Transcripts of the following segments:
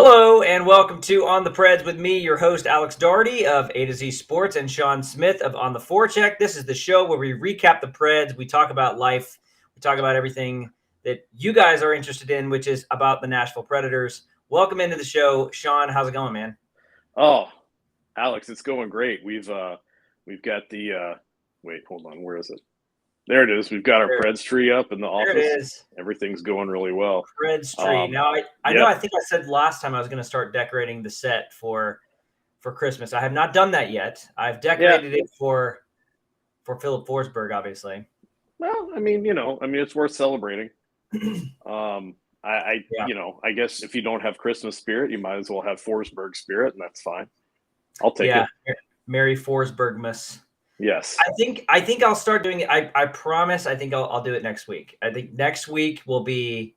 Hello and welcome to On the Preds with me, your host Alex Doherty of A to Z Sports and Sean Smith of On the Forecheck. This is the show where we recap the Preds, we talk about life, we talk about everything that you guys are interested in, which is about the Nashville Predators. Welcome into the show, Sean. How's it going, man? Oh, Alex, it's going great. We've got the wait, hold on, where is it? There it is. We've got our Preds tree up in the There it office. is. Everything's going really well. Preds tree. Now I know I think I said last time I was going to start decorating the set for Christmas. I have not done that yet. I've decorated it for Phillip Forsberg, obviously. Well, it's worth celebrating. I guess if you don't have Christmas spirit, you might as well have Forsberg spirit, and that's fine. I'll take it. Merry Forsbergmas. Yes. I think I'll start doing it. I promise. I think I'll do it next week. I think next week will be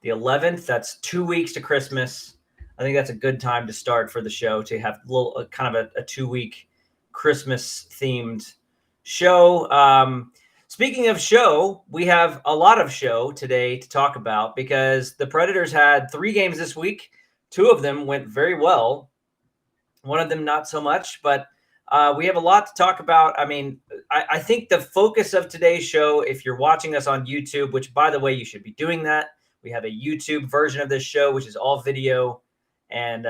the 11th. That's 2 weeks to Christmas. I think that's a good time to start for the show, to have kind of a 2-week Christmas themed show. Speaking of show, we have a lot of show today to talk about because the Predators had 3 games this week. 2 of them went very well. One of them not so much, but we have a lot to talk about. I mean, I think the focus of today's show, if you're watching us on YouTube, which, by the way, you should be doing that. We have a YouTube version of this show, which is all video. And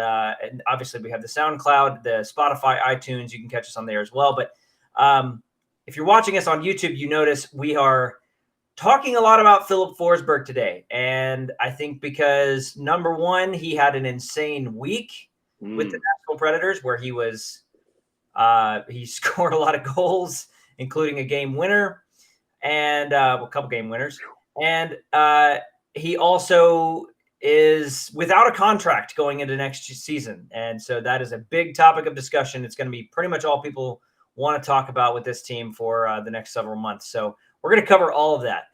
obviously, we have the SoundCloud, the Spotify, iTunes. You can catch us on there as well. But if you're watching us on YouTube, you notice we are talking a lot about Phillip Forsberg today. And I think because, number one, he had an insane week with the Nashville Predators where he was he scored a lot of goals, including a game winner and a couple game winners. And he also is without a contract going into next season. And so that is a big topic of discussion. It's going to be pretty much all people want to talk about with this team for the next several months. So we're going to cover all of that.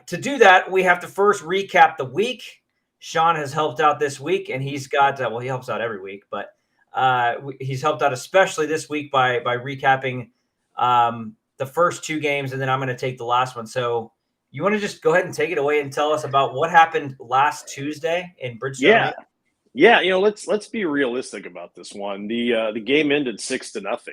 To do that, we have to first recap the week. Sean has helped out this week, and he's got, he helps out every week, but he's helped out especially this week by recapping the first 2 games, and then I'm going to take the last one. So you want to just go ahead and take it away and tell us about what happened last Tuesday in Bridgestone? Yeah. Let's be realistic about this one. The game ended 6-0.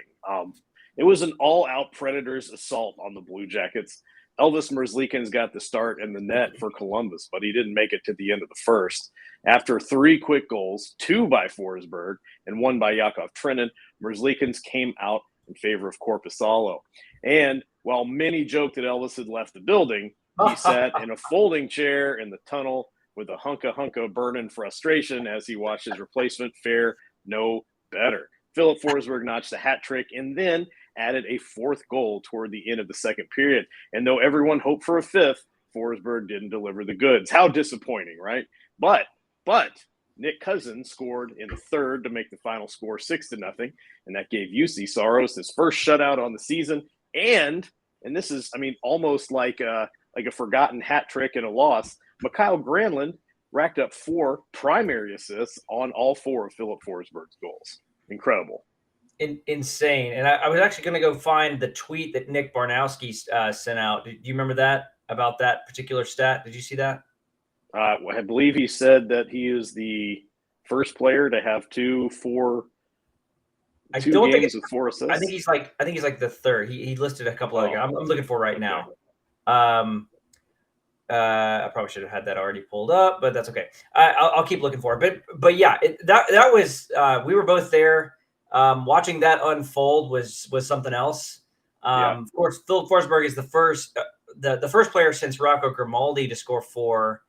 It was an all-out Predators assault on the Blue Jackets. Elvis Merzlikins got the start in the net for Columbus, but he didn't make it to the end of the first. After 3 quick goals, 2 by Forsberg and 1 by Yakov Trenin, Merzlikins came out in favor of Korpisalo. And while many joked that Elvis had left the building, he sat in a folding chair in the tunnel with a hunka burning frustration as he watched his replacement fare no better. Phillip Forsberg notched a hat trick and then added a 4th goal toward the end of the second period. And though everyone hoped for a 5th, Forsberg didn't deliver the goods. How disappointing, right? But Nick Cousins scored in the 3rd to make the final score 6-0, and that gave UC Saros his first shutout on the season. And this is, almost like a forgotten hat trick and a loss. Mikhail Granlund racked up 4 primary assists on all 4 of Phillip Forsberg's goals. Incredible. Insane. And I was actually going to go find the tweet that Nick Barnowski sent out. Do you remember that, about that particular stat? Did you see that? I believe he said that he is the first player to have 2 games with 4 assists. I think he's like the 3rd. He listed a couple other guys. I'm looking for right now. I probably should have had that already pulled up, but that's okay. I'll keep looking for it. But yeah, that was we were both there. Watching that unfold was something else. Of course, Phillip Forsberg is the first player since Rocco Grimaldi to score 4.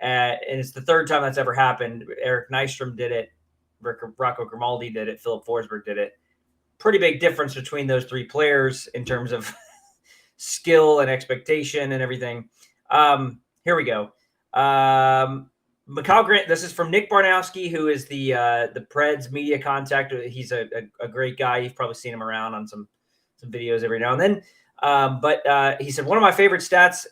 And it's the 3rd time that's ever happened. Eric Nystrom did it. Rocco Grimaldi did it. Phillip Forsberg did it. Pretty big difference between those 3 players in terms of skill and expectation and everything. Here we go. Mikhail Grant. This is from Nick Barnowski, who is the Preds media contact. He's a great guy. You've probably seen him around on some videos every now and then. But he said, one of my favorite stats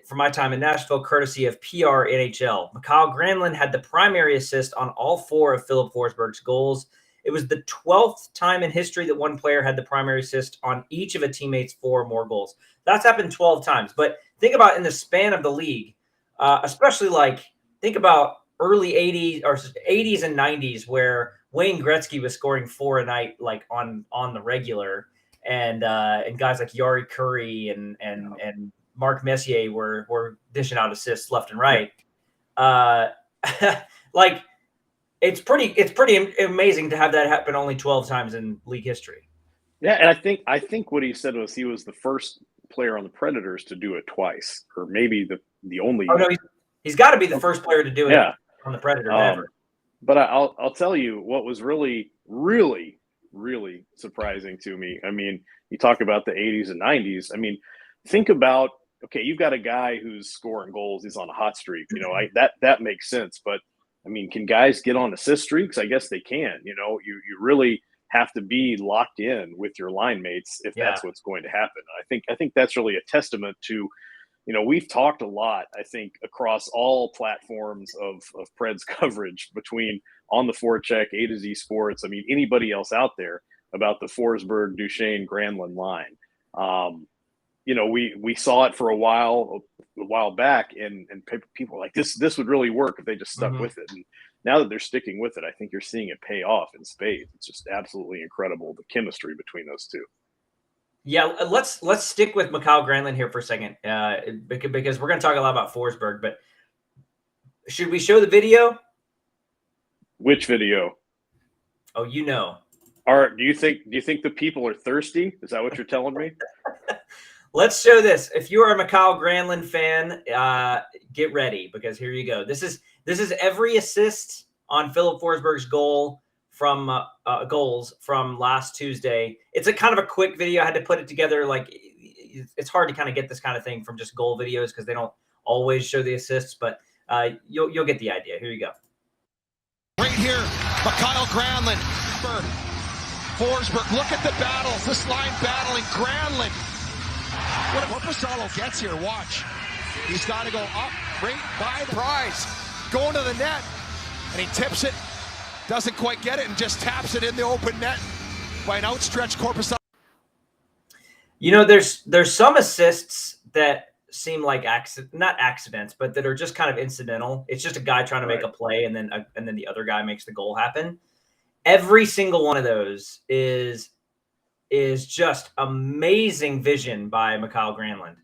from my time in Nashville, courtesy of PR NHL. Mikhail Granlund had the primary assist on all 4 of Phillip Forsberg's goals. It was the 12th time in history that one player had the primary assist on each of a teammate's 4 or more goals. That's happened 12 times. But think about in the span of the league, especially think about early 80s or 80s and 90s where Wayne Gretzky was scoring 4 a night, like on the regular, and guys like Yari Curry and Mark Messier were dishing out assists left and right. Like it's pretty amazing to have that happen only 12 times in league history. Yeah, and I think what he said was he was the first player on the Predators to do it twice, or maybe the only. Oh no, he's got to be the first player to do it on the Predators ever. But I'll tell you what was really, really, really surprising to me. I mean, you talk about the 80s and 90s. I mean, think about, okay, you've got a guy who's scoring goals. He's on a hot streak. You know, that makes sense. But, I mean, can guys get on assist streaks? I guess they can. You know, you really have to be locked in with your line mates if that's what's going to happen. I think that's really a testament to, you know, we've talked a lot, I think, across all platforms of Preds coverage between On the Forecheck, A to Z Sports, I mean, anybody else out there about the Forsberg, Duchesne, Granlund line. You know, we saw it for a while back, and people were like, this would really work if they just stuck with it. And now that they're sticking with it, I think you're seeing it pay off in spades. It's just absolutely incredible, the chemistry between those two. Yeah, let's stick with Mikael Granlund here for a second, because we're going to talk a lot about Forsberg. But should we show the video? Which video? Oh, you know. Do you think the people are thirsty? Is that what you're telling me? Let's show this. If you are a Mikael Granlund fan, get ready, because here you go. This is every assist on Phillip Forsberg's goals from last Tuesday. It's a kind of a quick video. I had to put it together. Like, it's hard to kind of get this kind of thing from just goal videos because they don't always show the assists, but you'll get the idea. Here you go. Right here, Mikael Granlund. Forsberg, look at the battles. This line battling Granlund. What Bassalo gets here, watch. He's got to go up right by the prize. Going to the net, and he tips it. Doesn't quite get it and just taps it in the open net by an outstretched Corpus. You know, there's some assists that seem like not accidents, but that are just kind of incidental. It's just a guy trying to make a play, and then the other guy makes the goal happen. Every single one of those is just amazing vision by Mikael Granlund.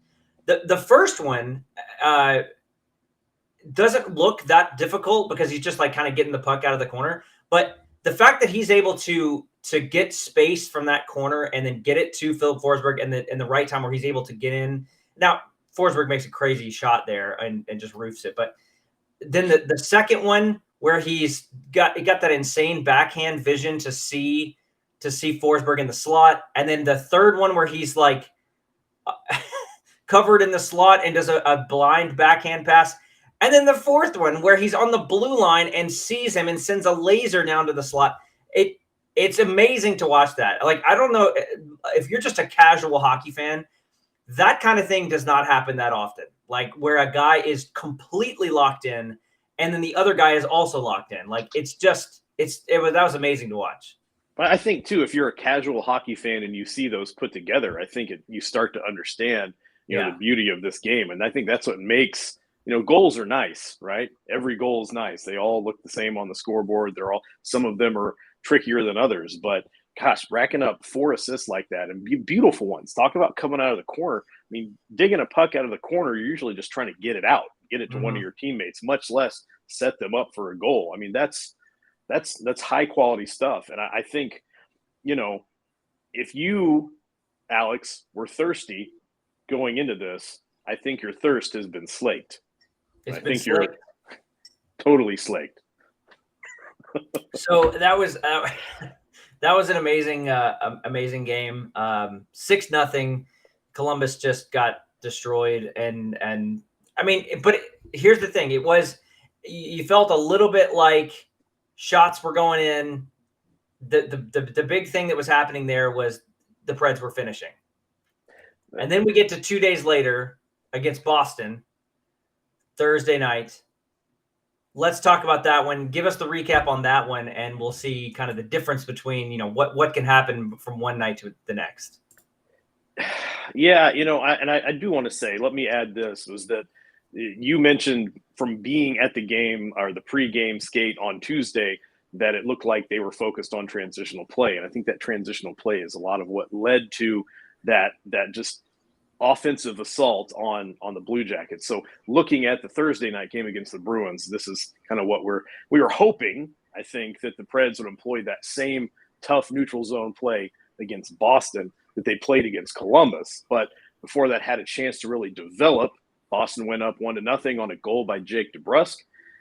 The first one doesn't look that difficult because he's just like kind of getting the puck out of the corner. But the fact that he's able to get space from that corner and then get it to Phillip Forsberg in the right time where he's able to get in. Now, Forsberg makes a crazy shot there and just roofs it. But then the second one where he got that insane backhand vision to see Forsberg in the slot. And then the third one where he's like covered in the slot and does a blind backhand pass. And then the fourth one where he's on the blue line and sees him and sends a laser down to the slot. It's amazing to watch that. Like, I don't know if you're just a casual hockey fan, that kind of thing does not happen that often. Like, where a guy is completely locked in and then the other guy is also locked in. Like, that was amazing to watch. But I think too, if you're a casual hockey fan and you see those put together, I think you start to understand, the beauty of this game. And I think that's what makes, goals are nice, right? Every goal is nice. They all look the same on the scoreboard. Some of them are trickier than others, but gosh, racking up 4 assists like that and beautiful ones. Talk about coming out of the corner. I mean, digging a puck out of the corner, you're usually just trying to get it out, get it to one of your teammates, much less set them up for a goal. I mean, that's high quality stuff. And I think, if you, Alex, were thirsty going into this, I think your thirst has been slaked. You're totally slaked. So that was an amazing game. 6-0. Columbus just got destroyed, and I mean, but here's the thing: you felt a little bit like shots were going in. The big thing that was happening there was the Preds were finishing, and then we get to 2 days later against Boston, Thursday night. Let's talk about that one. Give us the recap on that one, and we'll see kind of the difference between, what can happen from one night to the next. Yeah, I do want to say, let me add this, was that you mentioned from being at the game or the pregame skate on Tuesday that it looked like they were focused on transitional play. And I think that transitional play is a lot of what led to that just offensive assault on the Blue Jackets. So looking at the Thursday night game against the Bruins, this is kind of what we were hoping, I think, that the Preds would employ that same tough neutral zone play against Boston that they played against Columbus. But before that had a chance to really develop, Boston went up 1-0 on a goal by Jake DeBrusk.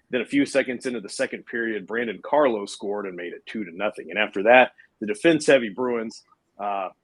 Then a few seconds into the second period, Brandon Carlo scored and made it 2-0. And after that, the defense-heavy Bruins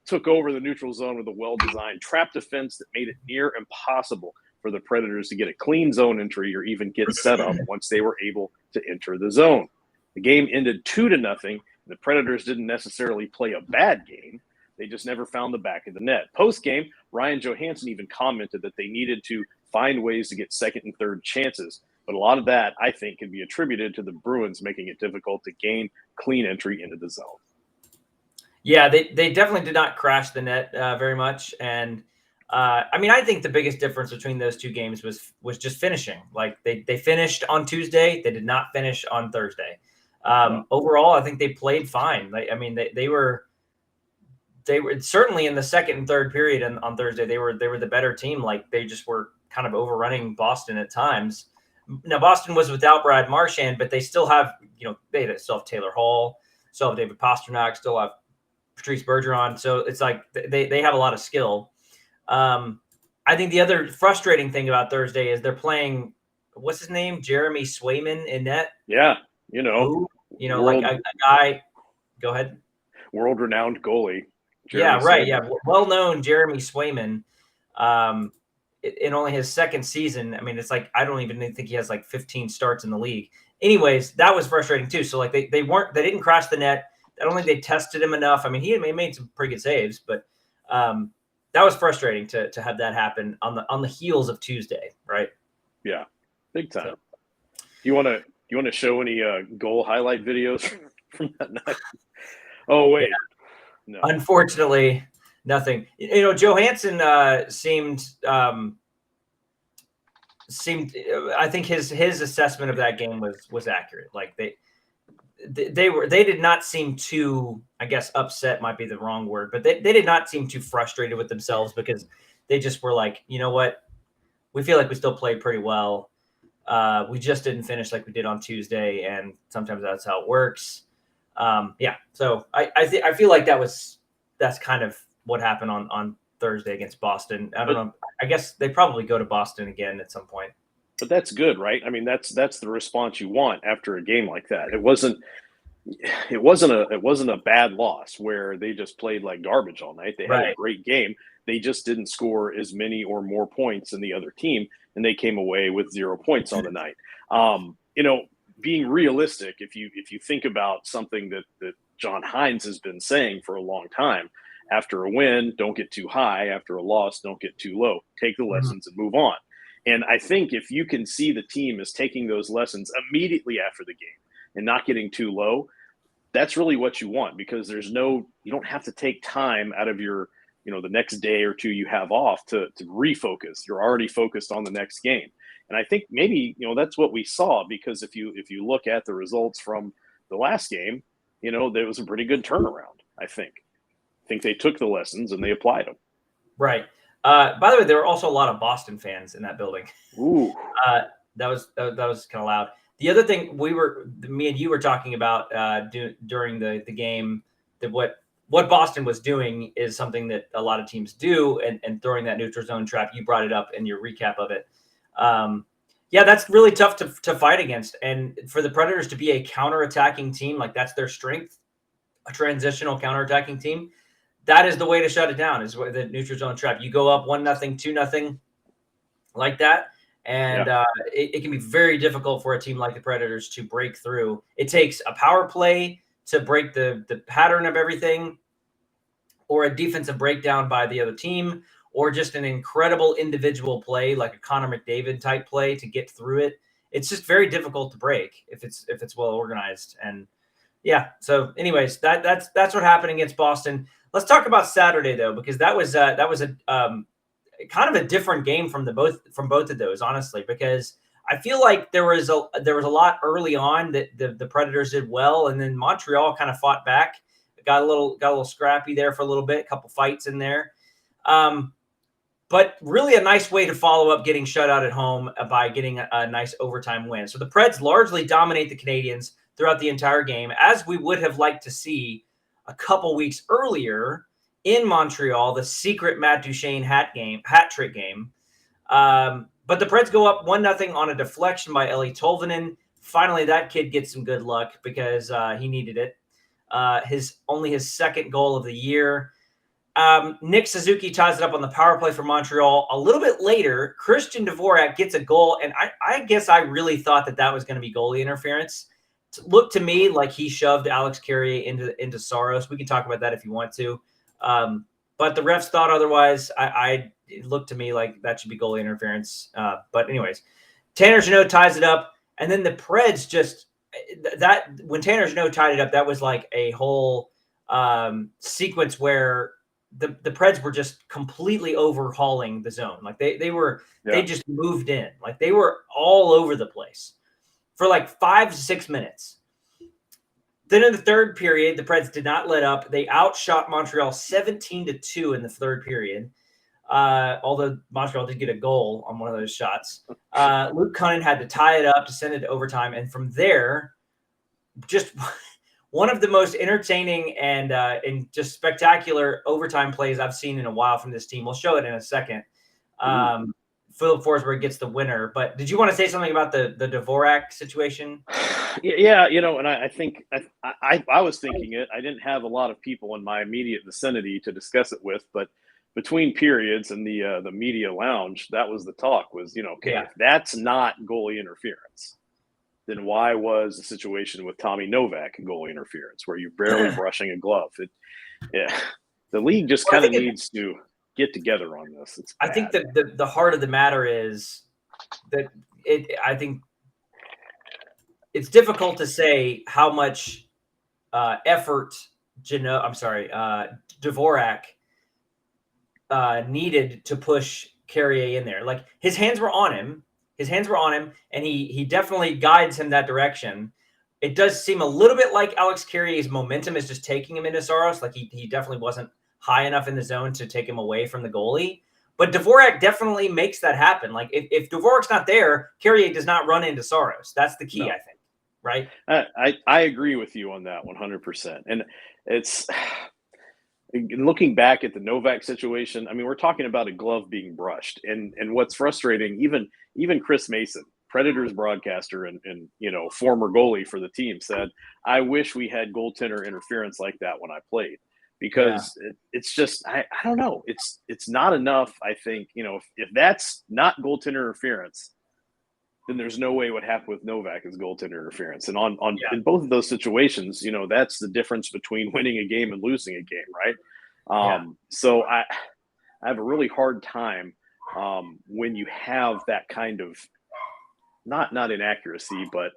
took over the neutral zone with a well-designed trap defense that made it near impossible for the Predators to get a clean zone entry or even get set up once they were able to enter the zone. The game ended 2-0. The Predators didn't necessarily play a bad game. They just never found the back of the net. Post-game, Ryan Johansson even commented that they needed to find ways to get second and third chances. But a lot of that, I think, can be attributed to the Bruins making it difficult to gain clean entry into the zone. Yeah, they definitely did not crash the net very much. And, I think the biggest difference between those two games was just finishing. Like, they finished on Tuesday. They did not finish on Thursday. Overall, I think they played fine. They were certainly in the second and third period on Thursday. They were the better team. Like, they just were kind of overrunning Boston at times. Now, Boston was without Brad Marchand, but they still have, they still have Taylor Hall, still have David Pastrnak, still have Patrice Bergeron. So it's like they have a lot of skill. I think the other frustrating thing about Thursday is they're playing, what's his name? Jeremy Swayman in net. Yeah. Like a guy. Go ahead. World-renowned goalie. Jeremy Swayman. Yeah. Well-known Jeremy Swayman. In only his second season, it's like I don't even think he has like 15 starts in the league. Anyways, that was frustrating too. So like they didn't crash the net. I don't think they tested him enough. He made some pretty good saves, but that was frustrating to have that happen on the heels of Tuesday, right? Yeah, big time. So. You want to show any goal highlight videos from that night? Oh wait, no. Unfortunately, nothing. Johansson seemed. I think his assessment of that game was accurate. Like they did not seem too, I guess, upset might be the wrong word, but they did not seem too frustrated with themselves because they just were like, you know what, we feel like we still played pretty well. We just didn't finish like we did on Tuesday, and sometimes that's how it works. So I feel like that's kind of what happened on Thursday against Boston. I don't know. I guess they probably go to Boston again at some point. But that's good, right? That's the response you want after a game like that. It wasn't a bad loss where they just played like garbage all night. They had a great game. They just didn't score as many or more points than the other team, and they came away with 0 points on the night. Being realistic, if you think about something that John Hines has been saying for a long time, after a win, don't get too high. After a loss, don't get too low. Take the lessons and move on. And I think if you can see the team is taking those lessons immediately after the game and not getting too low, that's really what you want, because you don't have to take time out of your, the next day or two you have off to refocus. You're already focused on the next game. And I think maybe, that's what we saw, because if you look at the results from the last game, there was a pretty good turnaround, I think. I think they took the lessons and they applied them. Right. By the way, there were also a lot of Boston fans in that building. Ooh. That was kind of loud. The other thing me and you were talking about during the game, that what Boston was doing is something that a lot of teams do, and throwing that neutral zone trap. You brought it up in your recap of it. That's really tough to fight against. And for the Predators to be a counterattacking team, like that's their strength, a transitional counterattacking team, that is the way to shut it down, is the neutral zone trap. You go up 1-0, 2-0 like that. And it can be very difficult for a team like the Predators to break through. It takes a power play to break the pattern of everything, or a defensive breakdown by the other team, or just an incredible individual play like a Connor McDavid type play to get through it. It's just very difficult to break if it's well organized. And so anyways, that's what happened against Boston. Let's talk about Saturday though, because that was a kind of a different game from both of those, honestly, because I feel like there was a lot early on that the Predators did well, and then Montreal kind of fought back, got a little scrappy there for a little bit, a couple fights in there. But really a nice way to follow up getting shut out at home by getting a nice overtime win. So the Preds largely dominate the Canadiens throughout the entire game, as we would have liked to see a couple weeks earlier in Montreal, the secret Matt Duchene hat trick game. But the Preds go up 1-0 on a deflection by Eli Tolvanen. Finally, that kid gets some good luck because he needed it. Only his second goal of the year. Nick Suzuki ties it up on the power play for Montreal. A little bit later, Christian Dvorak gets a goal, and I guess I really thought that was going to be goalie interference. It looked to me like he shoved Alex Carrier into Saros. We can talk about that if you want to. But the refs thought otherwise. It looked to me like that should be goalie interference. But anyways, Tanner Jeannot ties it up, and then the Preds when Tanner Jeannot tied it up, that was like a whole sequence where the Preds were just completely overhauling the zone. Like they just moved in. Like they were all over the place for like 5 to 6 minutes. Then in the third period, the Preds did not let up. They outshot Montreal 17-2 in the third period. Although Montreal did get a goal on one of those shots. Luke Cunnin had to tie it up to send it to overtime. And from there, just one of the most entertaining and just spectacular overtime plays I've seen in a while from this team. We'll show it in a second. Phillip Forsberg gets the winner. But did you want to say something about the Dvorak situation? Yeah, and I think I was thinking it. I didn't have a lot of people in my immediate vicinity to discuss it with, but between periods and the media lounge, that was the talk was, if that's not goalie interference, then why was the situation with Tommy Novak goalie interference where you're barely brushing a glove? The league just kind of needs to get together on this. I think that the heart of the matter is that I think it's difficult to say how much effort Dvorak needed to push Carrier in there. Like his hands were on him, and he definitely guides him that direction. It does seem a little bit like Alex Carrier's momentum is just taking him into Saros. Like he definitely wasn't high enough in the zone to take him away from the goalie. But Dvorak definitely makes that happen. Like if Dvorak's not there, Carrier does not run into Saros. That's the key, I think. Right? I agree with you on that 100%. And it's looking back at the Novak situation, I mean, we're talking about a glove being brushed. And what's frustrating, even Chris Mason, Predators broadcaster and former goalie for the team, said, I wish we had goaltender interference like that when I played. Because it's just I don't know. It's not enough, I think. If that's not goaltender interference, then there's no way what happened with Novak is goaltender interference. And in both of those situations, that's the difference between winning a game and losing a game, right? So I have a really hard time when you have that kind of not inaccuracy, but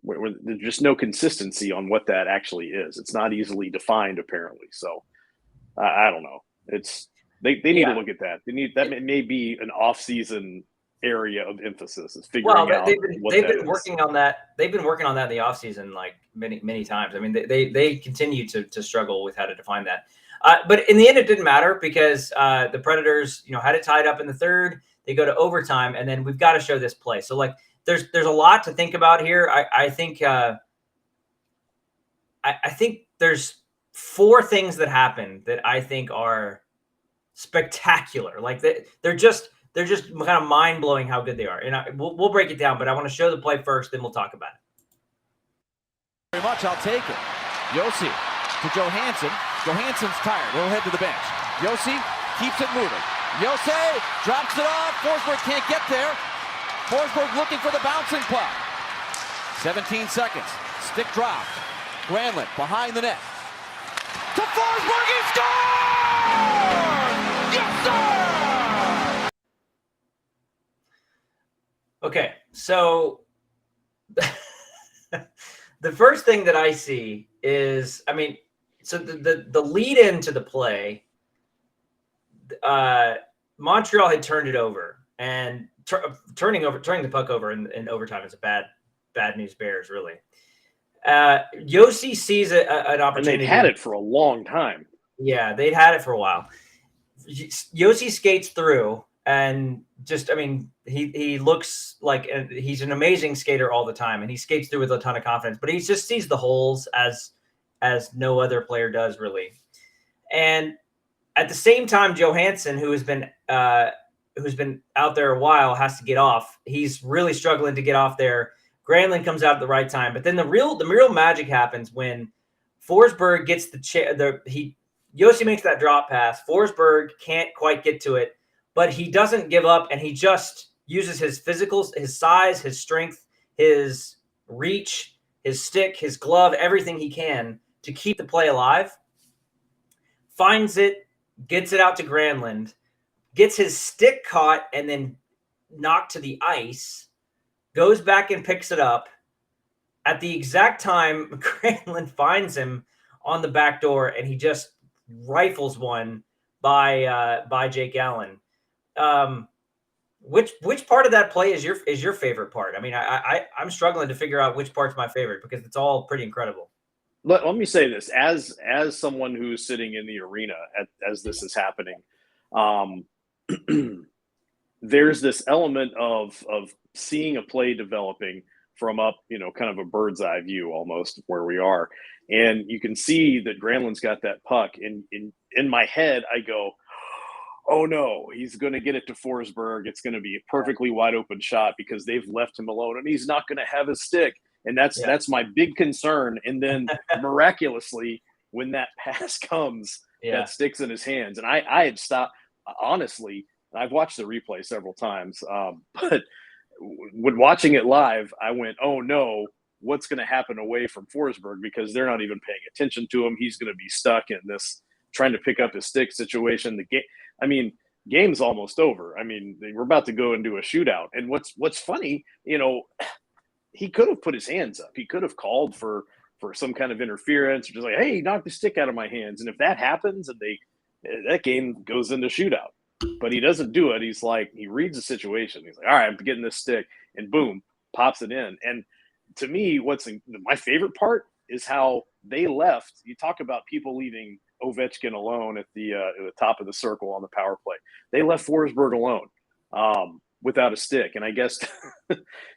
where there's just no consistency on what that actually is. It's not easily defined, apparently. So I don't know. They need to look at that. That may be an off-season area of emphasis is figuring out they've been working on that. They've been working on that in the offseason like many times. I mean, they continue to struggle with how to define that. But in the end, it didn't matter because the Predators, had it tied up in the third. They go to overtime, and then we've got to show this play. So like, there's a lot to think about here. I think there's 4 things that happen that I think are spectacular. Like they're just kind of mind blowing how good they are. And we'll break it down, but I want to show the play first, then we'll talk about it. Very much, I'll take it. Josi to Johansson. Johansson's tired. He'll head to the bench. Josi keeps it moving. Josi drops it off. Forsberg can't get there. Forsberg looking for the bouncing puck. 17 seconds. Stick dropped. Granlund behind the net. To Forsberg, he scores! Yes, sir! Okay, so the first thing that I see is, so the lead into the play, Montreal had turned it over, and turning the puck over in overtime is a bad news bears, really. Yossi sees an opportunity. And they've had it for a long time. Yeah, they'd had it for a while. Yossi skates through and just, I mean, he looks like he's an amazing skater all the time, and he skates through with a ton of confidence, but he just sees the holes as no other player does, really. And at the same time, Johansson, who's been out there a while, has to get off. He's really struggling to get off there. Granlund comes out at the right time, but then the real magic happens when Forsberg gets Yossi makes that drop pass. Forsberg can't quite get to it, but he doesn't give up, and he just uses his physicals, his size, his strength, his reach, his stick, his glove, everything he can to keep the play alive. Finds it, gets it out to Granlund, gets his stick caught and then knocked to the ice, goes back and picks it up. At the exact time, Granlund finds him on the back door, and he just rifles one by Jake Allen. Which part of that play is your favorite part? I mean, I'm struggling to figure out which part's my favorite because it's all pretty incredible. Let me say this as someone who's sitting in the arena as this is happening. There's this element of seeing a play developing from up, kind of a bird's eye view almost where we are. And you can see that Granlund's got that puck. And in my head, I go, oh no, he's going to get it to Forsberg. It's going to be a perfectly wide open shot because they've left him alone and he's not going to have his stick. And that's my big concern. And then miraculously, when that pass comes, that sticks in his hands. And I had stopped, honestly, I've watched the replay several times, but when watching it live, I went, oh no, what's going to happen away from Forsberg? Because they're not even paying attention to him. He's going to be stuck in this trying to pick up his stick situation. Game's almost over. I mean, we're about to go into a shootout. And what's funny, he could have put his hands up. He could have called for some kind of interference, or just like, hey, knock the stick out of my hands. And if that happens, and that game goes into shootout. But he doesn't do it. He's like, he reads the situation. He's like, all right, I'm getting this stick, and boom, pops it in. And to me, my favorite part is how they left. You talk about people leaving Ovechkin alone at the top of the circle on the power play. They left Forsberg alone without a stick. And I guess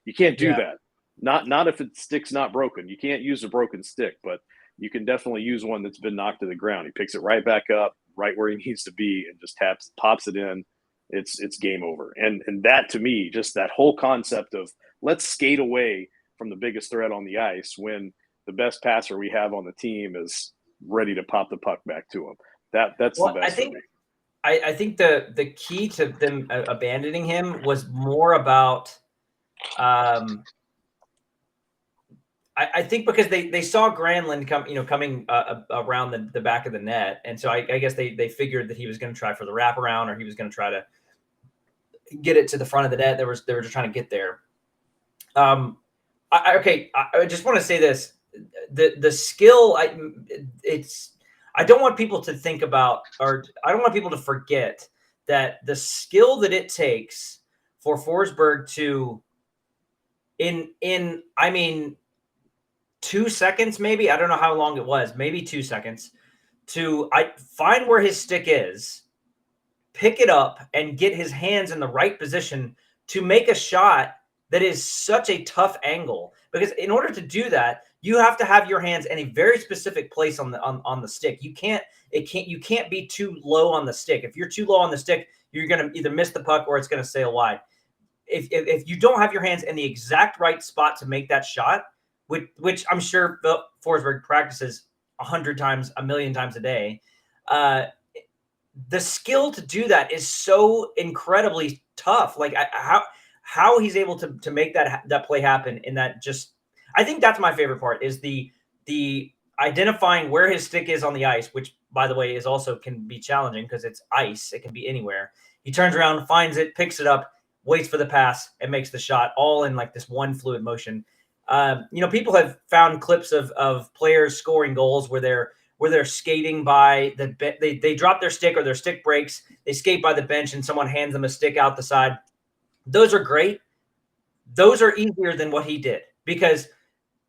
you can't do that. Not if the stick's not broken. You can't use a broken stick, but you can definitely use one that's been knocked to the ground. He picks it right back up, right where he needs to be, and just pops it in. It's game over. And that, to me, just that whole concept of let's skate away from the biggest threat on the ice when the best passer we have on the team is ready to pop the puck back to him. That's the best for me. I think the key to them abandoning him was more about I think because they saw Granlund coming around the back of the net, and so I guess they figured that he was going to try for the wraparound, or he was going to try to get it to the front of the net. They were just trying to get there. I just want to say this: the skill. I don't want people to think about, or I don't want people to forget that the skill that it takes for Forsberg to, in 2 seconds, maybe, I don't know how long it was, maybe 2 seconds, to find where his stick is, pick it up, and get his hands in the right position to make a shot that is such a tough angle. Because in order to do that, you have to have your hands in a very specific place on the stick. You can't be too low on the stick. If you're too low on the stick, you're going to either miss the puck or it's going to sail wide. If you don't have your hands in the exact right spot to make that shot, which I'm sure Forsberg practices 100 times, a million times a day, the skill to do that is so incredibly tough. Like how he's able to make that play happen in that just. I think that's my favorite part is the identifying where his stick is on the ice, which, by the way, can be challenging because it's ice. It can be anywhere. He turns around, finds it, picks it up, waits for the pass, and makes the shot all in like this one fluid motion. People have found clips of players scoring goals where they're skating by they drop their stick or their stick breaks. They skate by the bench and someone hands them a stick out the side. Those are great. Those are easier than what he did, because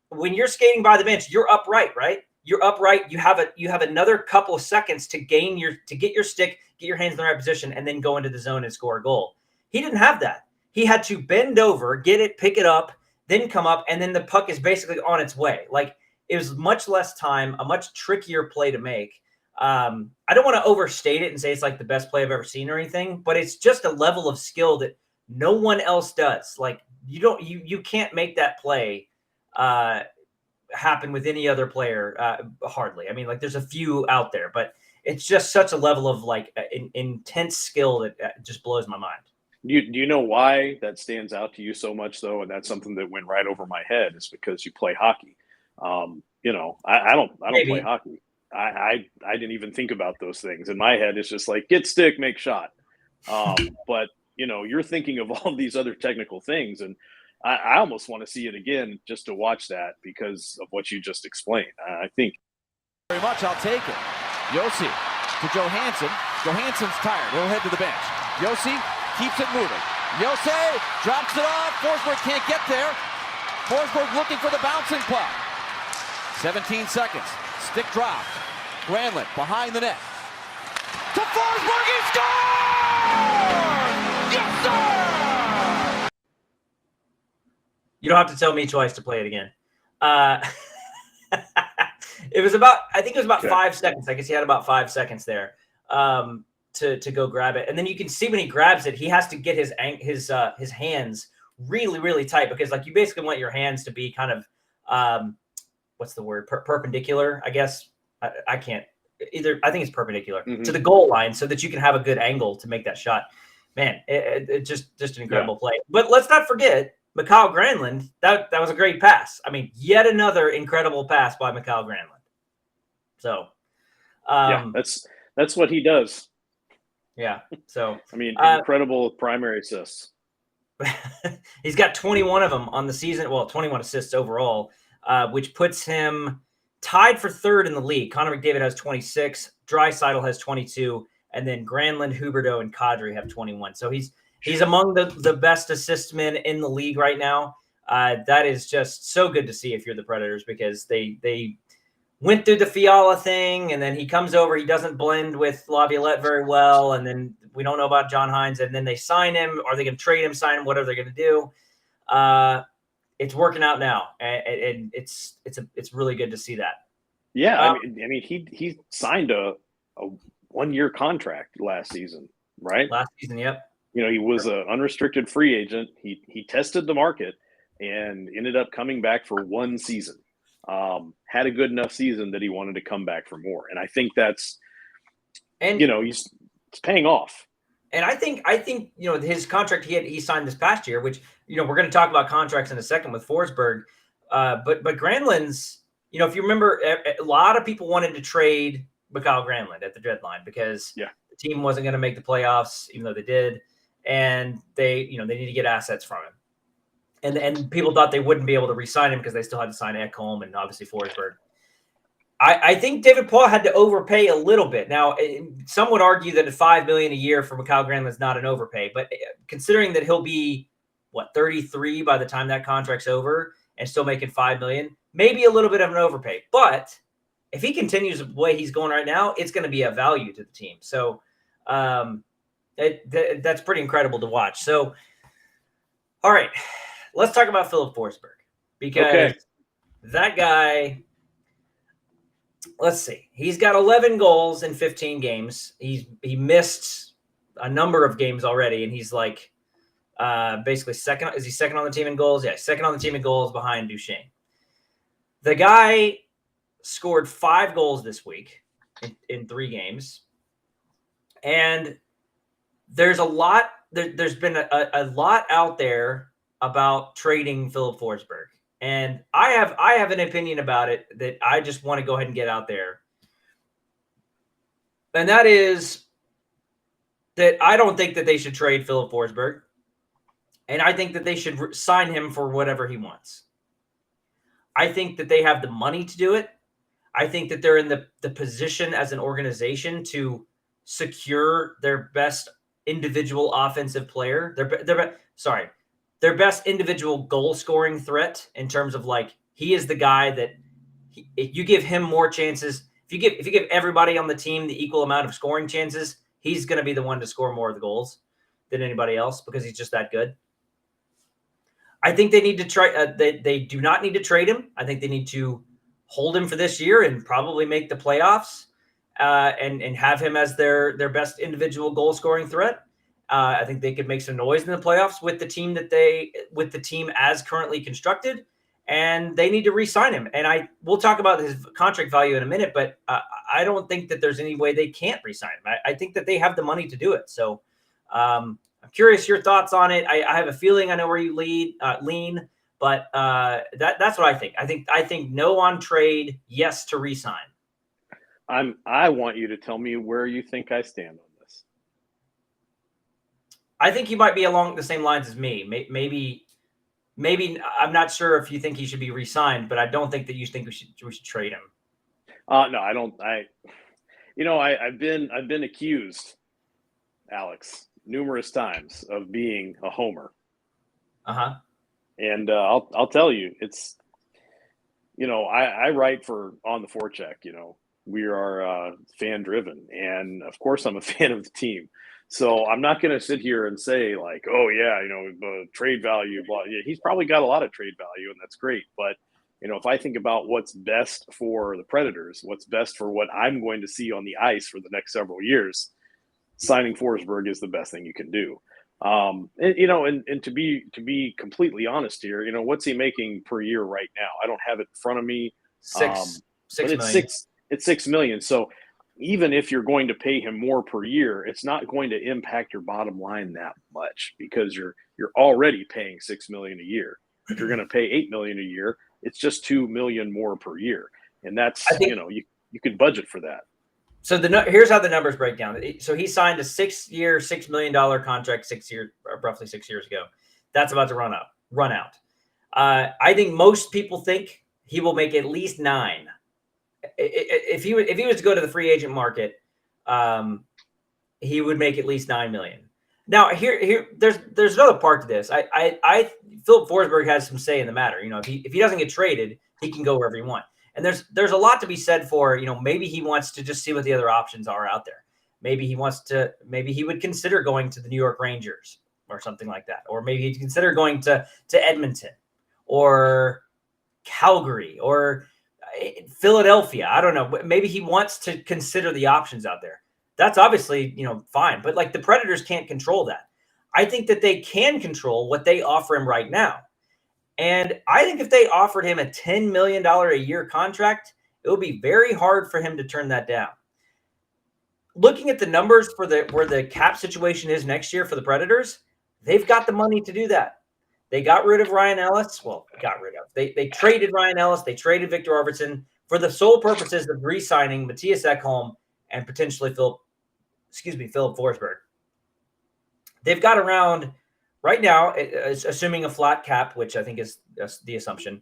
when you're skating by the bench, you're upright, right? You're upright. You have another couple of seconds to get your stick, get your hands in the right position, and then go into the zone and score a goal. He didn't have that. He had to bend over, get it, pick it up, then come up, and then the puck is basically on its way. Like, it was much less time, a much trickier play to make. I don't want to overstate it and say it's like the best play I've ever seen or anything, but it's just a level of skill that no one else does. Like, you can't make that play happen with any other player, hardly. I mean, like, there's a few out there, but it's just such a level of like intense skill that just blows my mind. Do you know why that stands out to you so much, though? And that's something that went right over my head, is because you play hockey. I don't play hockey. I didn't even think about those things. In my head, it's just like, get stick, make shot. But you're thinking of all these other technical things, and I almost want to see it again just to watch that because of what you just explained. I think very much. I'll take it. Josi to Johansson. Johansson's tired. He'll head to the bench. Josi keeps it moving. Josi drops it off. Forsberg can't get there. Forsberg looking for the bouncing puck. 17 seconds. Stick dropped. Granlund behind the net. To Forsberg, he scores! Yes, sir! You don't have to tell me twice to play it again. It was about 5 seconds. I guess he had about 5 seconds there to go grab it. And then you can see when he grabs it, he has to get his hands really, really tight, because like, you basically want your hands to be kind of, what's the word? Perpendicular, I guess. I can't either. I think it's perpendicular to the goal line, so that you can have a good angle to make that shot. Man, it just an incredible play. But let's not forget Mikael Granlund. That was a great pass. I mean, yet another incredible pass by Mikael Granlund. So, that's what he does. Yeah. So, I mean, incredible primary assists. He's got 21 of them on the season. Well, 21 assists overall, which puts him tied for third in the league. Connor McDavid has 26, Draisaitl has 22, and then Granlund, Huberdeau, and Kadri have 21. So he's among the best assist men in the league right now. That is just so good to see if you're the Predators, because they went through the Fiala thing, and then he comes over. He doesn't blend with Laviolette very well, and then we don't know about John Hines, and then they sign him. Are they going to trade him, sign him, whatever they're going to do? It's working out now, and it's really good to see that. Yeah, I mean, he signed a 1-year contract last season, right? Last season, yep. He was an unrestricted free agent. He tested the market and ended up coming back for 1 season. Had a good enough season that he wanted to come back for more, and I think that's, it's paying off. And I think his contract he signed this past year, which we're going to talk about contracts in a second with Forsberg, but Granlund's, if you remember, a lot of people wanted to trade Mikael Granlund at the deadline because the team wasn't going to make the playoffs, even though they did, and they need to get assets from him, and people thought they wouldn't be able to re-sign him because they still had to sign Ekholm and obviously Forsberg. I think David Paul had to overpay a little bit. Now, some would argue that at $5 million a year for Mikael Granlund is not an overpay, but considering that he'll be 33 by the time that contract's over and still making $5 million, maybe a little bit of an overpay. But if he continues the way he's going right now, it's going to be a value to the team. So that's pretty incredible to watch. So, all right, let's talk about Phillip Forsberg, because that guy. Let's see. He's got 11 goals in 15 games. He missed a number of games already, and he's like basically second. Is he second on the team in goals? Yeah, second on the team in goals behind Duchesne. The guy scored 5 goals this week in 3 games, and there's a lot. There's been a lot out there about trading Phillip Forsberg. And I have an opinion about it that I just want to go ahead and get out there. And that is that I don't think that they should trade Phillip Forsberg. And I think that they should sign him for whatever he wants. I think that they have the money to do it. I think that they're in the position as an organization to secure their best individual offensive player. Their best individual goal scoring threat in terms of like he is the guy that if you give him more chances, if you give everybody on the team the equal amount of scoring chances, he's going to be the one to score more of the goals than anybody else because he's just that good. I think they need to try. They do not need to trade him. I think they need to hold him for this year and probably make the playoffs and have him as their best individual goal scoring threat. I think they could make some noise in the playoffs with the team as currently constructed, and they need to re-sign him. And we'll talk about his contract value in a minute, but I don't think that there's any way they can't re-sign him. I think that they have the money to do it. So I'm curious your thoughts on it. I have a feeling I know where you lean, but that's what I think. I think no on trade, yes to re-sign. I want you to tell me where you think I stand on this. I think you might be along the same lines as me. Maybe I'm not sure if you think he should be re-signed, but I don't think that you think we should trade him. No, I don't. I've been accused, Alex, numerous times of being a homer. And I'll tell you, it's I write for On the Forecheck. We are fan driven, and of course I'm a fan of the team. So I'm not going to sit here and say like, oh yeah, trade value, blah. Yeah, he's probably got a lot of trade value, and that's great. But if I think about what's best for the Predators, what's best for what I'm going to see on the ice for the next several years, signing Forsberg is the best thing you can do. And to be completely honest here, what's he making per year right now? I don't have it in front of me. $6 million. It's $6 million. So even if you're going to pay him more per year, it's not going to impact your bottom line that much because you're already paying $6 million a year. If you're going to pay $8 million a year, it's just $2 million more per year, and that's you could budget for that. So here's how the numbers break down. So he signed a 6-year, $6 million contract roughly 6 years ago. That's about to run out. I think most people think he will make at least $9 million. If he was to go to the free agent market, he would make at least $9 million. Now there's another part to this. Phillip Forsberg has some say in the matter. If he doesn't get traded, he can go wherever he wants. And there's a lot to be said for, maybe he wants to just see what the other options are out there. Maybe he would consider going to the New York Rangers or something like that. Or maybe he'd consider going to Edmonton or Calgary or Philadelphia. I don't know. Maybe he wants to consider the options out there. That's obviously, fine. But like the Predators can't control that. I think that they can control what they offer him right now. And I think if they offered him a $10 million a year contract, it would be very hard for him to turn that down. Looking at the numbers for where the cap situation is next year for the Predators, they've got the money to do that. They got rid of Ryan Ellis. Well, They traded Ryan Ellis. They traded Victor Arvidsson for the sole purposes of re-signing Mattias Ekholm and potentially Phillip Forsberg. They've got around right now, assuming a flat cap, which I think is the assumption,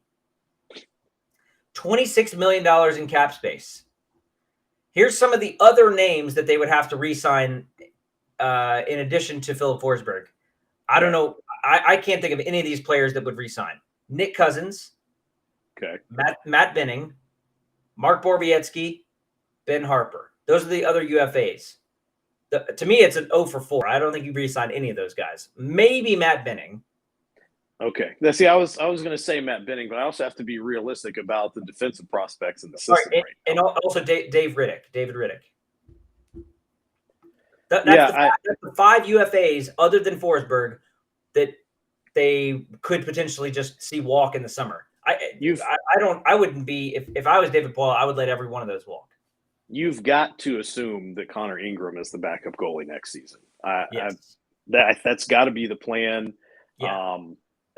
$26 million in cap space. Here's some of the other names that they would have to re-sign in addition to Phillip Forsberg. I don't know. I can't think of any of these players that would re-sign. Nick Cousins, okay, Matt Benning, Mark Borowiecki, Ben Harper. Those are the other UFAs. To me, it's an 0 for 4. I don't think you re-sign any of those guys. Maybe Matt Benning. Okay. Now, see, I was going to say Matt Benning, but I also have to be realistic about the defensive prospects in the system right now. And also David Riddick. That's the 5 UFAs other than Forsberg that they could potentially just see walk in the summer. I wouldn't be if I was David Paul, I would let every one of those walk. You've got to assume that Connor Ingram is the backup goalie next season. Yes. That's got to be the plan. Yeah.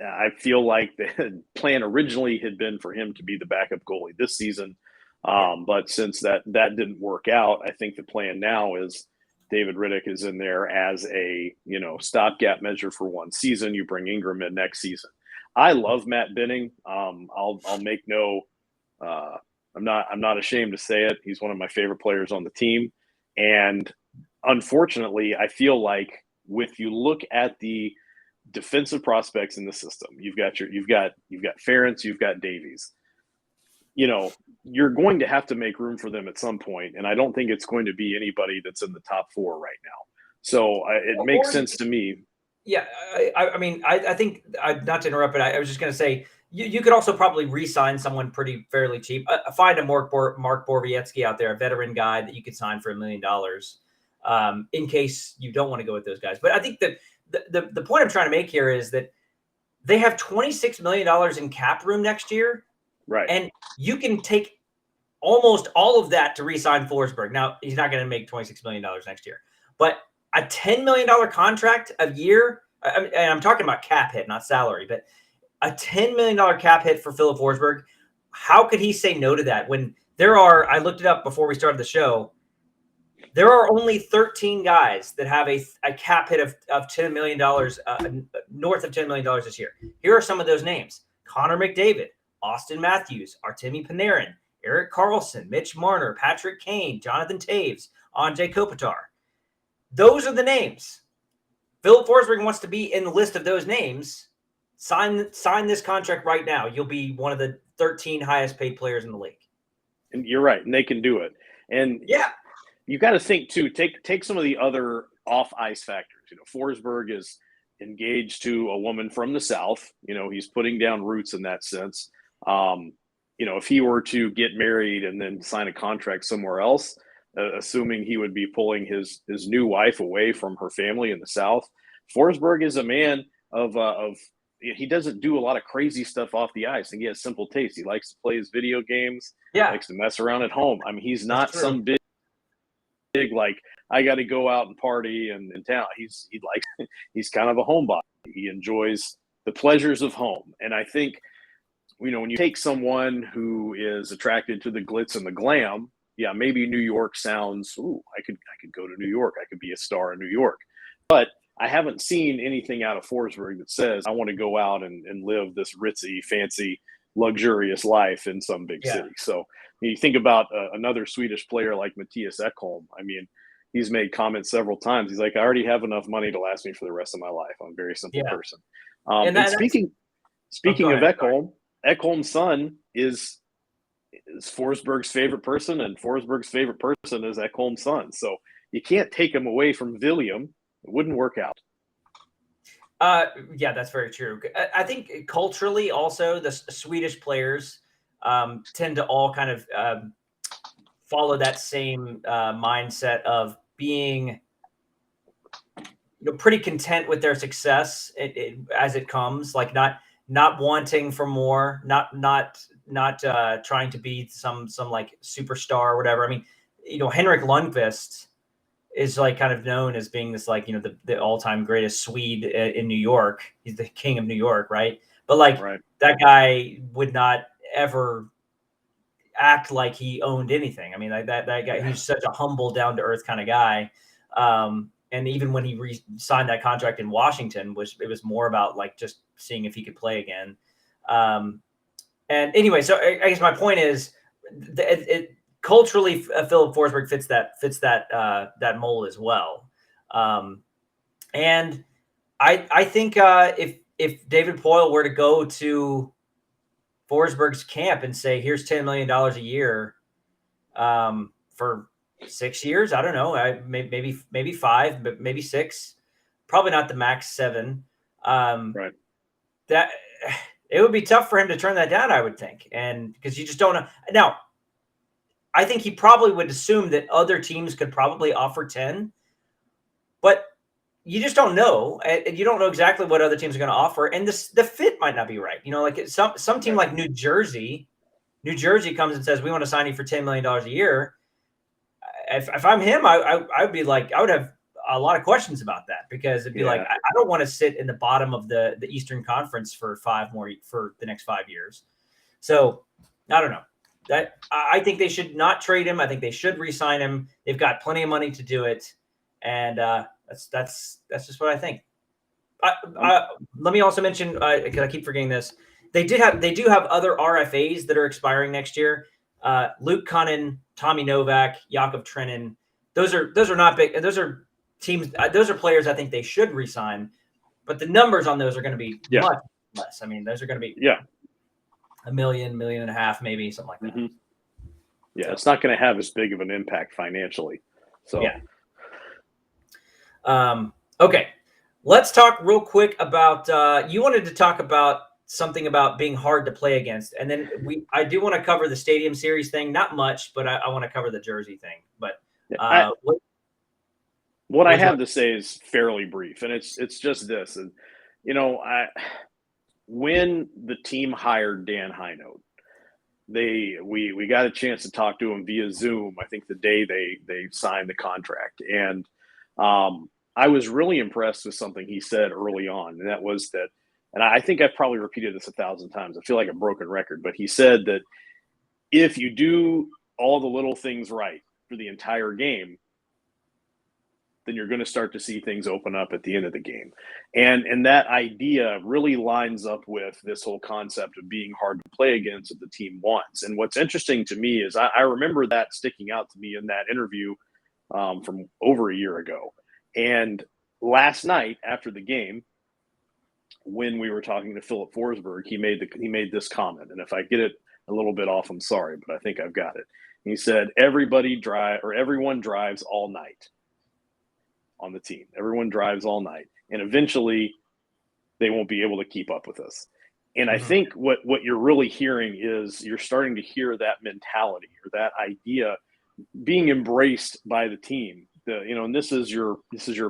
I feel like the plan originally had been for him to be the backup goalie this season. But since that didn't work out, I think the plan now is David Riddick is in there as a stopgap measure for one season. You bring Ingram in next season. I love Matt Benning. I'll make no. I'm not ashamed to say it. He's one of my favorite players on the team, and unfortunately, I feel like If you look at the defensive prospects in the system, you've got Ferentz, you've got Davies. You're going to have to make room for them at some point, and I don't think it's going to be anybody that's in the top 4 right now. So it makes sense to me. Yeah, I mean, I think, not to interrupt, but I was just going to say, you could also probably re-sign someone fairly cheap. Find a Mark Borowiecki out there, a veteran guy that you could sign for $1 million, in case you don't want to go with those guys. But I think that the point I'm trying to make here is that they have $26 million in cap room next year. Right. And you can take almost all of that to re-sign Forsberg. Now, he's not going to make $26 million next year. But a $10 million contract a year, and I'm talking about cap hit, not salary, but a $10 million cap hit for Phillip Forsberg, how could he say no to that when I looked it up before we started the show, there are only 13 guys that have a cap hit of $10 million, north of $10 million this year. Here are some of those names: Connor McDavid, Austin Matthews, Artemi Panarin, Erik Karlsson, Mitch Marner, Patrick Kane, Jonathan Taves, Andrei Kopitar. Those are the names. Phillip Forsberg wants to be in the list of those names. Sign this contract right now. You'll be one of the 13 highest paid players in the league. And you're right, and they can do it. And yeah, you got to think too. Take some of the other off ice factors. Forsberg is engaged to a woman from the South. He's putting down roots in that sense. If he were to get married and then sign a contract somewhere else, assuming he would be pulling his new wife away from her family in the South, Forsberg is a man of he doesn't do a lot of crazy stuff off the ice. And he has simple taste. He likes to play his video games. Yeah. He likes to mess around at home. I mean, he's not some big like, I got to go out and party and in town. He's kind of a homebody. He enjoys the pleasures of home. And I think, when you take someone who is attracted to the glitz and the glam, yeah, maybe New York sounds, I could go to New York. I could be a star in New York. But I haven't seen anything out of Forsberg that says I want to go out and live this ritzy, fancy, luxurious life in some big city. So you think about another Swedish player like Mattias Ekholm. I mean, he's made comments several times. He's like, I already have enough money to last me for the rest of my life. I'm a very simple person. And speaking of Ekholm, Ekholm's son is Forsberg's favorite person, and Forsberg's favorite person is Ekholm's son. So you can't take him away from William. It wouldn't work out. Yeah, that's very true. I think culturally also the Swedish players tend to all kind of follow that same mindset of being pretty content with their success as it comes, like not wanting for more, not trying to be some like superstar or whatever. I mean, Henrik Lundqvist is like kind of known as being this like, the all-time greatest Swede in New York. He's the king of New York, right? But like that guy would not ever act like he owned anything. I mean, like that guy, he's such a humble, down-to-earth kind of guy. And even when he signed that contract in Washington, it was more about like just seeing if he could play again. And anyway, so I guess my point is, culturally, Phillip Forsberg fits that mold as well. And I think if David Poile were to go to Forsberg's camp and say, here's $10 million a year for 6 years, I don't know, maybe 5, but maybe 6, probably not the max 7. That it would be tough for him to turn that down, I would think, and because you just don't know. Now, I think he probably would assume that other teams could probably offer 10, but you just don't know. You don't know exactly what other teams are going to offer, and the fit might not be right. Like some team like New Jersey comes and says, we want to sign you for $10 million a year. If I'm him, I would be like, I would have a lot of questions about that, because it'd be like, I don't want to sit in the bottom of the Eastern Conference for the next 5 years. So I don't know. That I think they should not trade him. I think they should re-sign him. They've got plenty of money to do it, and that's just what I think. Let me also mention, because I keep forgetting this, they do have other RFAs that are expiring next year. Luke Cunnin, Tommy Novak, Yakov Trenin. Those are not big. Those are teams. Those are players I think they should re-sign, but the numbers on those are going to be much less. I mean, those are going to be $1 million, $1.5 million, maybe something like that. Mm-hmm. Yeah, it's not going to have as big of an impact financially. So okay, let's talk real quick about. You wanted to talk about something about being hard to play against, and then I do want to cover the Stadium Series thing. Not much, but I want to cover the jersey thing. But what I have to say is fairly brief, and it's just this. And when the team hired Dan Hinote, we got a chance to talk to him via Zoom. I think the day they signed the contract, and I was really impressed with something he said early on, and that was that. And I think I've probably repeated this 1,000 times. I feel like a broken record, but he said that if you do all the little things right for the entire game, then you're going to start to see things open up at the end of the game. And that idea really lines up with this whole concept of being hard to play against that the team wants. And what's interesting to me is I remember that sticking out to me in that interview from over a year ago. And last night after the game, when we were talking to Phillip Forsberg, he made this comment. And if I get it a little bit off, I'm sorry, but I think I've got it. He said, everyone drives all night on the team. Everyone drives all night. And eventually they won't be able to keep up with us. And I think what you're really hearing is you're starting to hear that mentality or that idea being embraced by the team. And this is your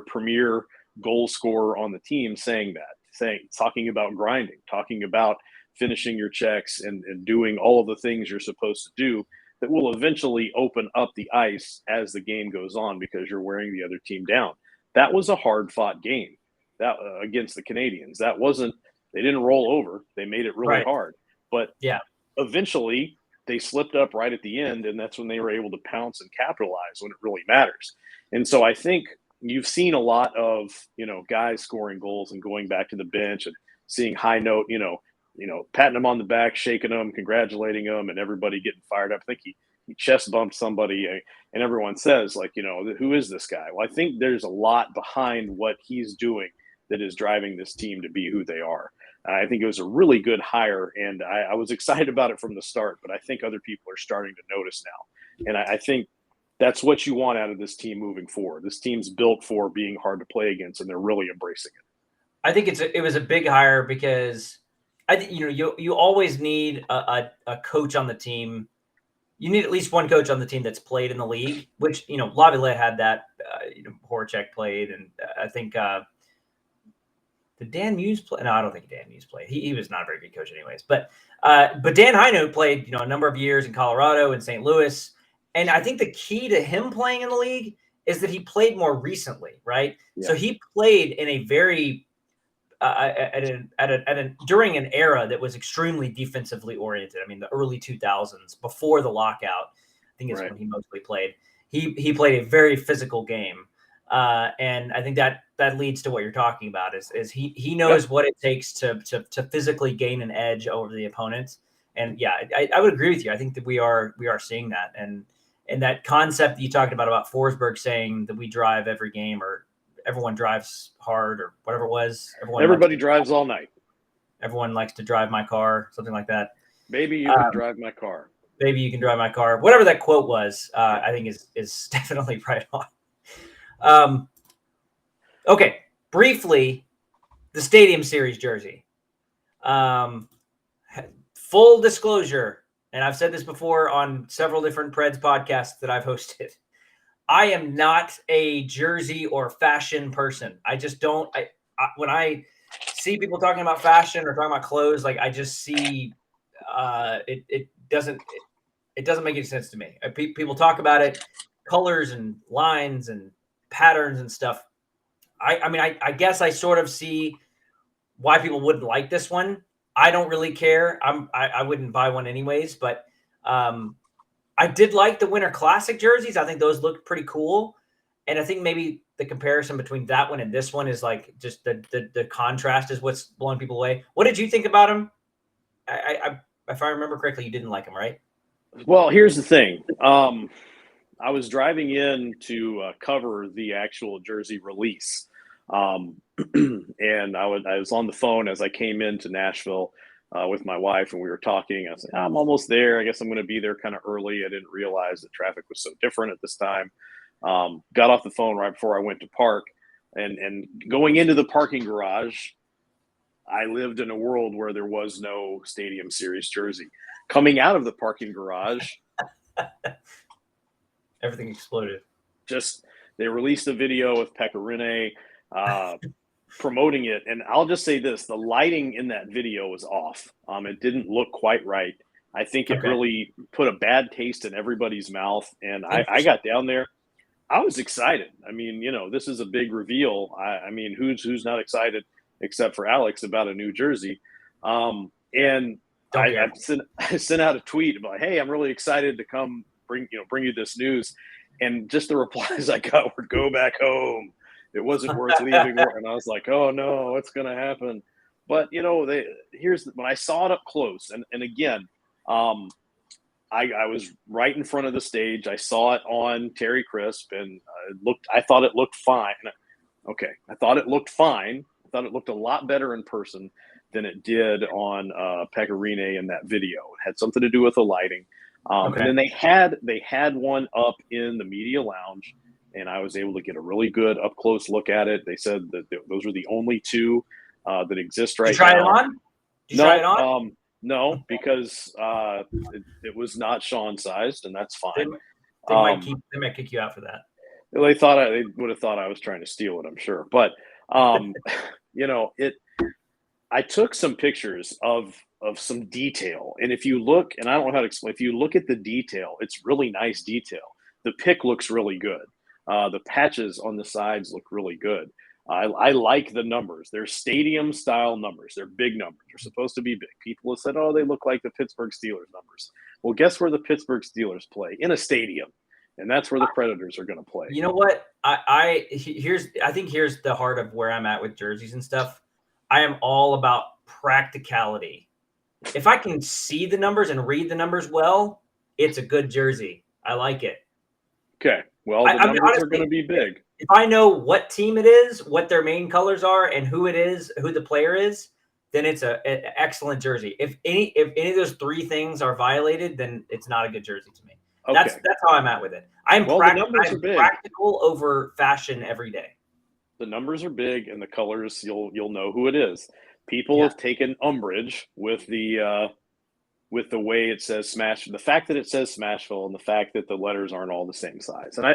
premier goal scorer on the team saying that, talking about grinding, talking about finishing your checks and doing all of the things you're supposed to do that will eventually open up the ice as the game goes on because you're wearing the other team down. That was a hard-fought game that against the Canadiens. They didn't roll over. They made it really hard. But eventually they slipped up right at the end, and that's when they were able to pounce and capitalize when it really matters. And so I think you've seen a lot of, guys scoring goals and going back to the bench and seeing Hinote, patting them on the back, shaking them, congratulating them, and everybody getting fired up. I think he chest bumped somebody, and everyone says, who is this guy? Well, I think there's a lot behind what he's doing that is driving this team to be who they are. I think it was a really good hire, and I was excited about it from the start, but I think other people are starting to notice now. And I think that's what you want out of this team moving forward. This team's built for being hard to play against, and they're really embracing it. I think it was a big hire because I think you always need a coach on the team. You need at least one coach on the team that's played in the league, which Laviolette had that. Horacek played, and I think did Dan Muse play? No, I don't think Dan Muse played. He was not a very good coach, anyways. But Dan Hinote played a number of years in Colorado and St. Louis, and I think the key to him playing in the league is that he played more recently, right? Yeah. So he played in a very during an era that was extremely defensively oriented. I mean, the early 2000s, before the lockout, I think is when he mostly played. He played a very physical game, and I think that leads to what you're talking about. Is he knows what it takes to physically gain an edge over the opponent. And I would agree with you. I think that we are seeing that, and that concept that you talked about Forsberg saying that we drive every game or everyone drives hard or whatever it was. Everybody drives all night. Everyone likes to drive my car, something like that. Maybe you can drive my car. Maybe you can drive my car. Whatever that quote was, I think is definitely right on. Okay, briefly, the Stadium Series jersey. Full disclosure, and I've said this before on several different Preds podcasts that I've hosted. I am not a jersey or fashion person. I just don't. When I see people talking about fashion or talking about clothes, I just see it doesn't make any sense to me. People talk about it, colors and lines and patterns and stuff. I guess I sort of see why people wouldn't like this one. I don't really care. I wouldn't buy one anyways, but I did like the Winter Classic jerseys. I think those looked pretty cool. And I think maybe the comparison between that one and this one is just the contrast is what's blowing people away. What did you think about them? If I remember correctly, you didn't like them, right? Well, here's the thing. I I was driving in to cover the actual jersey release, and I was on the phone as I came into Nashville with my wife, and we were talking. I was like, I'm almost there. I guess I'm going to be there kind of early. I didn't realize that traffic was so different at this time. Got off the phone right before I went to park, and going into the parking garage, I lived in a world where there was no Stadium Series jersey. Coming out of the parking garage, everything exploded. Just they released a video with Pekka Rinne promoting it, and I'll just say this: the lighting in that video was off. It didn't look quite right. I think it really put a bad taste in everybody's mouth. And I got down there. I was excited. I mean, this is a big reveal. I mean, who's not excited except for Alex about a new jersey? And I sent out a tweet about, hey, I'm really excited to come bring you this news. And just the replies I got were, go back home. It wasn't worth leaving. And I was like, oh no, what's going to happen? But when I saw it up close, and again, I was right in front of the stage. I saw it on Terry Crisp, and I thought it looked fine. Okay, I thought it looked fine. I thought it looked a lot better in person than it did on Pekka Rinne in that video. It had something to do with the lighting. And then they had one up in the media lounge, and I was able to get a really good up close look at it. They said that those were the only two that exist right now. Did you try it on? No, because it was not Shaun sized, and that's fine. They might kick you out for that. They would have thought I was trying to steal it, I'm sure. But I took some pictures of some detail, and if you look, and I don't know how to explain, if you look at the detail, it's really nice detail. The pick looks really good. The patches on the sides look really good. I like the numbers. They're stadium-style numbers. They're big numbers. They're supposed to be big. People have said, oh, they look like the Pittsburgh Steelers numbers. Well, guess where the Pittsburgh Steelers play? In a stadium. And that's where the Predators are going to play. You know what? I think here's the heart of where I'm at with jerseys and stuff. I am all about practicality. If I can see the numbers and read the numbers well, it's a good jersey. I like it. Okay. Well, the numbers are going to be big. If I know what team it is, what their main colors are, and who it is, who the player is, then it's an excellent jersey. If any of those three things are violated, then it's not a good jersey to me. Okay. That's how I'm at with it. I'm practical over fashion every day. The numbers are big, and the colors, you'll know who it is. People have taken umbrage with the way it says Smash, the fact that it says Smashville, and the fact that the letters aren't all the same size. And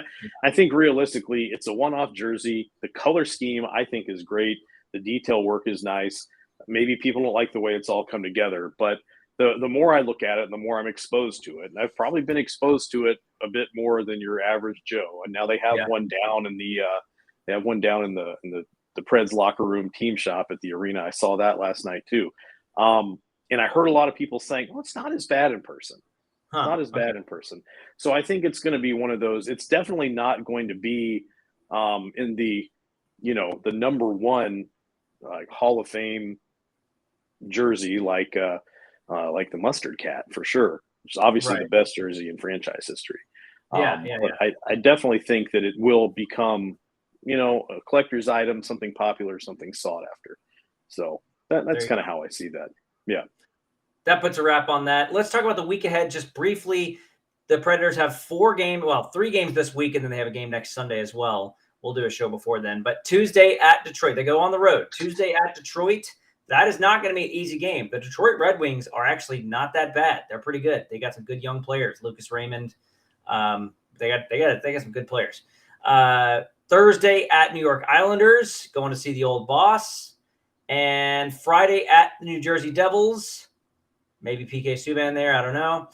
I think realistically, it's a one-off jersey. The color scheme, I think, is great. The detail work is nice. Maybe people don't like the way it's all come together, but the more I look at it, the more I'm exposed to it. And I've probably been exposed to it a bit more than your average Joe. And now they have one down in the Preds locker room team shop at the arena. I saw that last night too. And I heard a lot of people saying, well, it's not as bad in person. Not as bad in person. So I think it's going to be one of those. It's definitely not going to be in the number one Hall of Fame jersey like the Mustard Cat for sure. Which is obviously the best jersey in franchise history. I definitely think that it will become, a collector's item, something popular, something sought after. So that's kind of how I see that. Yeah. That puts a wrap on that. Let's talk about the week ahead just briefly. The Predators have 3 games this week, and then they have a game next Sunday as well. We'll do a show before then. But Tuesday at Detroit. They go on the road. Tuesday at Detroit. That is not going to be an easy game. The Detroit Red Wings are actually not that bad. They're pretty good. They got some good young players. Lucas Raymond. They got some good players. Thursday at New York Islanders. Going to see the old boss. And Friday at the New Jersey Devils. Maybe PK Subban there. I don't know.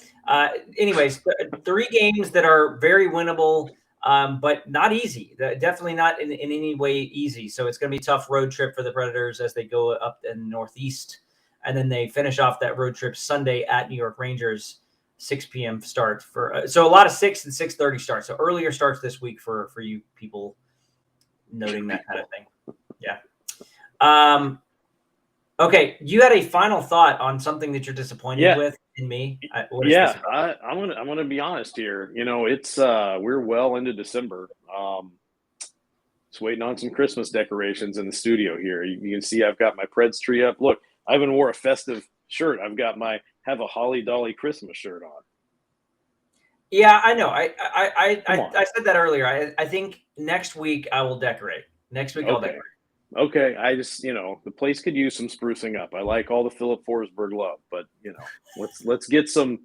Anyways, 3 games that are very winnable, but not easy. Definitely not in any way easy. So it's going to be a tough road trip for the Predators as they go up in the Northeast. And then they finish off that road trip Sunday at New York Rangers, 6 p.m. start. So a lot of 6 and 6:30 starts. So earlier starts this week for you people noting that kind of thing. Yeah. Okay, you had a final thought on something that you're disappointed with in me. What is this about? I'm gonna be honest here. You know, it's we're well into December. Just waiting on some Christmas decorations in the studio here. You can see I've got my Preds tree up. Look, I even wore a festive shirt. I've got my have a holly dolly Christmas shirt on. Yeah, I know. I said that earlier. I think next week I will decorate. Next week I'll decorate. Okay, I just the place could use some sprucing up. I like all the Phillip Forsberg love, but let's get some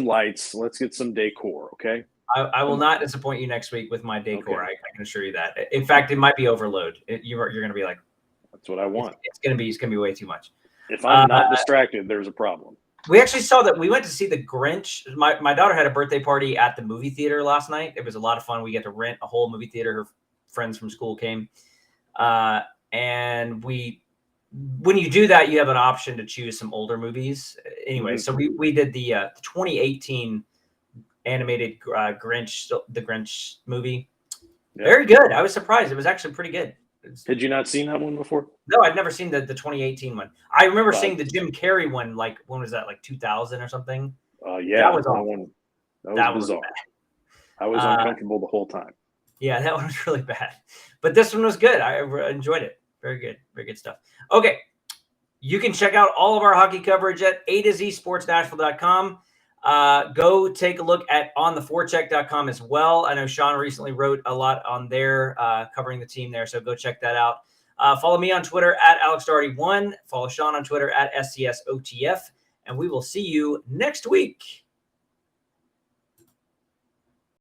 lights. Let's get some decor. Okay. I will not disappoint you next week with my decor. Okay. I can assure you that. In fact, it might be overload. You're going to be like, that's what I want. It's going to be way too much. If I'm not distracted, there's a problem. We actually saw that. We went to see The Grinch. My daughter had a birthday party at the movie theater last night. It was a lot of fun. We get to rent a whole movie theater. Her friends from school came. And when you do that, you have an option to choose some older movies. Anyway, so we did the 2018 animated Grinch, the Grinch movie. Yep. Very good. I was surprised. It was actually pretty good. Had you not seen that one before? No, I'd never seen the 2018 one. I remember seeing the Jim Carrey one. Like, when was that? Like 2000 or something? Yeah, that was awful. That was bizarre. I was uncomfortable the whole time. Yeah, that one was really bad. But this one was good. I enjoyed it. Very good. Very good stuff. Okay. You can check out all of our hockey coverage at AtoZSportsNashville.com. Go take a look at ontheforecheck.com as well. I know Shaun recently wrote a lot on there, covering the team there. So go check that out. Follow me on Twitter at AlexDarty1. Follow Shaun on Twitter at SCSOTF. And we will see you next week.